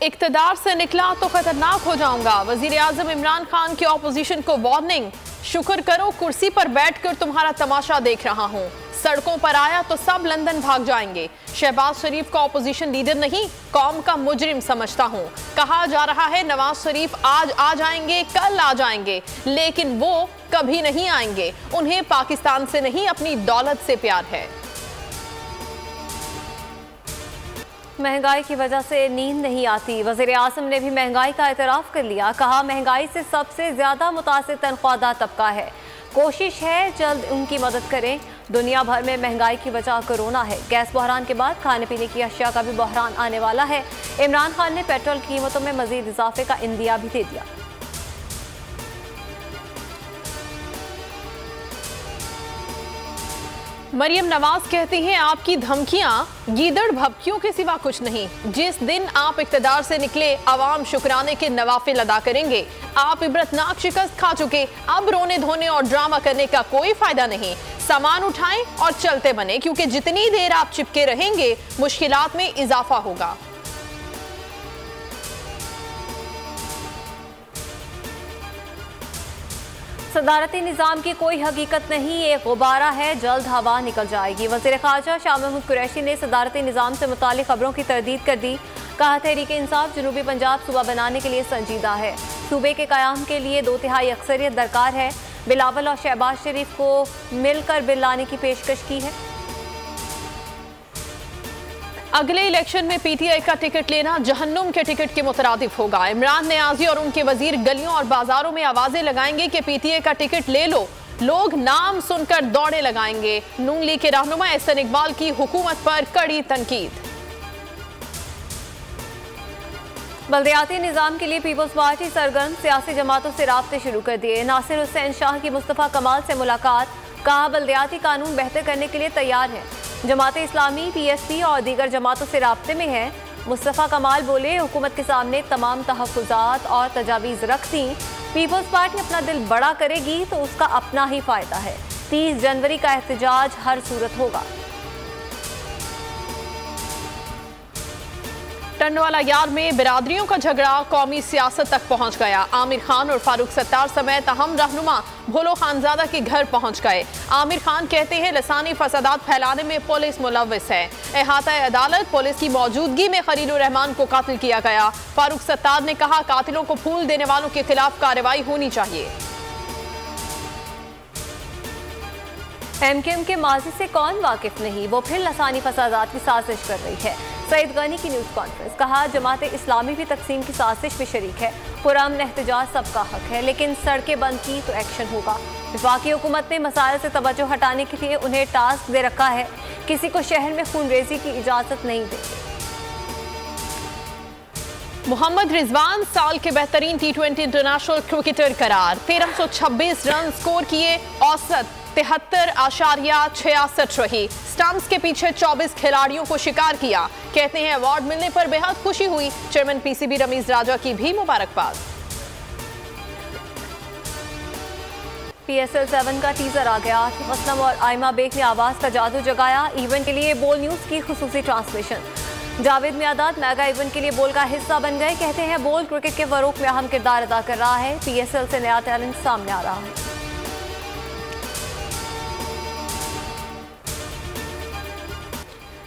इक्तदार से निकला तो खतरनाक हो जाऊंगा। वजीर आजम इमरान खान की ऑपोजिशन को वार्निंग। शुक्र करो कुर्सी पर बैठकर तुम्हारा तमाशा देख रहा हूं। सड़कों पर आया तो सब लंदन भाग जाएंगे। शहबाज शरीफ को ऑपोजिशन लीडर नहीं, कौम का मुजरिम समझता हूं। कहा जा रहा है नवाज शरीफ आज आ जाएंगे, कल आ जाएंगे, लेकिन वो कभी नहीं आएंगे। उन्हें पाकिस्तान से नहीं, अपनी दौलत से प्यार है। महंगाई की वजह से नींद नहीं आती। वज़ीर आज़म ने भी महंगाई का एतराफ़ कर लिया। कहा महंगाई से सबसे ज़्यादा मुतासिर तनख्वाहदार तबका है। कोशिश है जल्द उनकी मदद करें। दुनिया भर में महंगाई की वजह कोरोना है। गैस बहरान के बाद खाने पीने की अशिया का भी बहरान आने वाला है। इमरान खान ने पेट्रोल कीमतों में मजीद इजाफे का इंदिया भी दे दिया। मरियम नवाज कहती हैं आपकी धमकियां गीदड़ भभकियों के सिवा कुछ नहीं। जिस दिन आप इक्तदार से निकले आवाम शुक्राने के नवाफिल अदा करेंगे। आप इबरतनाक शिकस्त खा चुके, अब रोने धोने और ड्रामा करने का कोई फायदा नहीं। सामान उठाएं और चलते बने, क्योंकि जितनी देर आप चिपके रहेंगे मुश्किलात में इजाफा होगा। सदारती निज़ाम की कोई हकीकत नहीं, ये गुब्बारा है, जल्द हवा निकल जाएगी। वज़ीर ख़ारजा शाह महमूद कुरैशी ने सदारती निज़ाम से मुतालिक खबरों की तरदीद कर दी। कहा तहरीक इंसाफ जनूबी पंजाब सूबा बनाने के लिए संजीदा है। सूबे के क़याम के लिए 2/3 अक्सरियत दरकार है। बिलावल और शहबाज शरीफ को मिलकर बिल लाने की पेशकश की है। अगले इलेक्शन में पीटीआई का टिकट लेना जहन्नुम के टिकट के मुतरादिफ होगा। इमरान नियाजी और उनके वजीर गलियों और बाजारों में आवाजें लगाएंगे कि पीटीआई का टिकट ले लो। लोग नाम सुनकर दौड़े लगाएंगे। नून लीग के रहनुमा एहसन इकबाल की हुकूमत पर कड़ी तनकीद। बल्दियाती निज़ाम के लिए पीपल्स पार्टी सरगर्म सियासी जमातों से राब्ते शुरू कर दिए। नासिर हुसैन शाह की मुस्तफ़ा कमाल से मुलाकात। कहा बल्दियाती कानून बेहतर करने के लिए तैयार है। जमात इस्लामी, पीएसपी और दीगर जमातों से राब्ते में है। मुस्तफ़ा कमाल बोले हुकूमत के सामने तमाम तहफ़्फ़ुज़ात और तजावीज़ रखती। पीपल्स पार्टी अपना दिल बड़ा करेगी तो उसका अपना ही फ़ायदा है। 30 जनवरी का एहतजाज हर सूरत होगा। टंडवाला यार में बिरादरियों का झगड़ा कौमी सियासत तक पहुंच गया। आमिर खान और फारूक सत्तार समेत अहम रहनुमा भोलो खानजादा के घर पहुंच गए। आमिर खान कहते हैं लसानी फसादात फैलाने में पुलिस मुलव्विस है। अहाता अदालत पुलिस की मौजूदगी में खलीलुर रहमान को कातिल किया गया। फारूक सत्तार ने कहा कातिलों को फूल देने वालों के खिलाफ कार्रवाई होनी चाहिए। एमकेएम के माजी से कौन वाकिफ नहीं, वो फिर लसानी फसादात की साजिश कर रही है। सईद गनी की न्यूज़ कॉन्फ्रेंस। कहा जमात इस्लामी भी तकसीम की साजिश में शरीक है। पुरअमन एहतजाज सबका हक है, लेकिन सड़कें बंद की तो एक्शन होगा। वफाकी हुकूमत ने मसाइल से तवज्जो हटाने के लिए उन्हें टास्क दे रखा है। किसी को शहर में खूनरेजी की इजाज़त नहीं देंगे। मोहम्मद रिजवान साल के बेहतरीन T20 इंटरनेशनल क्रिकेटर करार। 1326 रन स्कोर किए, औसत 73.66 रही। स्टंप्स के पीछे 24 खिलाड़ियों को शिकार किया। कहते हैं अवार्ड मिलने पर बेहद खुशी हुई। चेयरमैन पीसीबी रमीज राजा की भी मुबारकबाद। PSL 7 का टीजर आ गया। असलम और आयमा बेग ने आवाज का जादू जगाया। इवेंट के लिए बोल न्यूज की खुसूसी translation. Javed Miandad mega event के लिए बोल का हिस्सा बन गए। कहते हैं बोल क्रिकेट के फरोग में अहम किरदार अदा कर रहा है। PSL से नया टैलेंट सामने आ रहा है।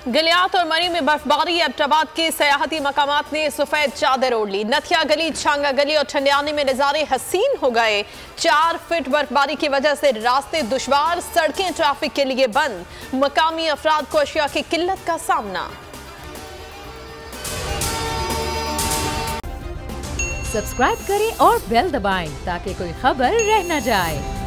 गलियात और मरी में बर्फबारी। एबटाबाद के सयाहती मकामात ने सफेद चादर ओढ़ ली। नथिया गली, छांगा गली और ठंडियानी में नजारे हसीन हो गए। 4 फीट बर्फबारी की वजह से रास्ते दुश्वार, सड़कें ट्रैफिक के लिए बंद। मकामी अफराद को अशिया की किल्लत का सामना। सब्सक्राइब करें और बेल दबाएं ताकि कोई खबर रह न जाए।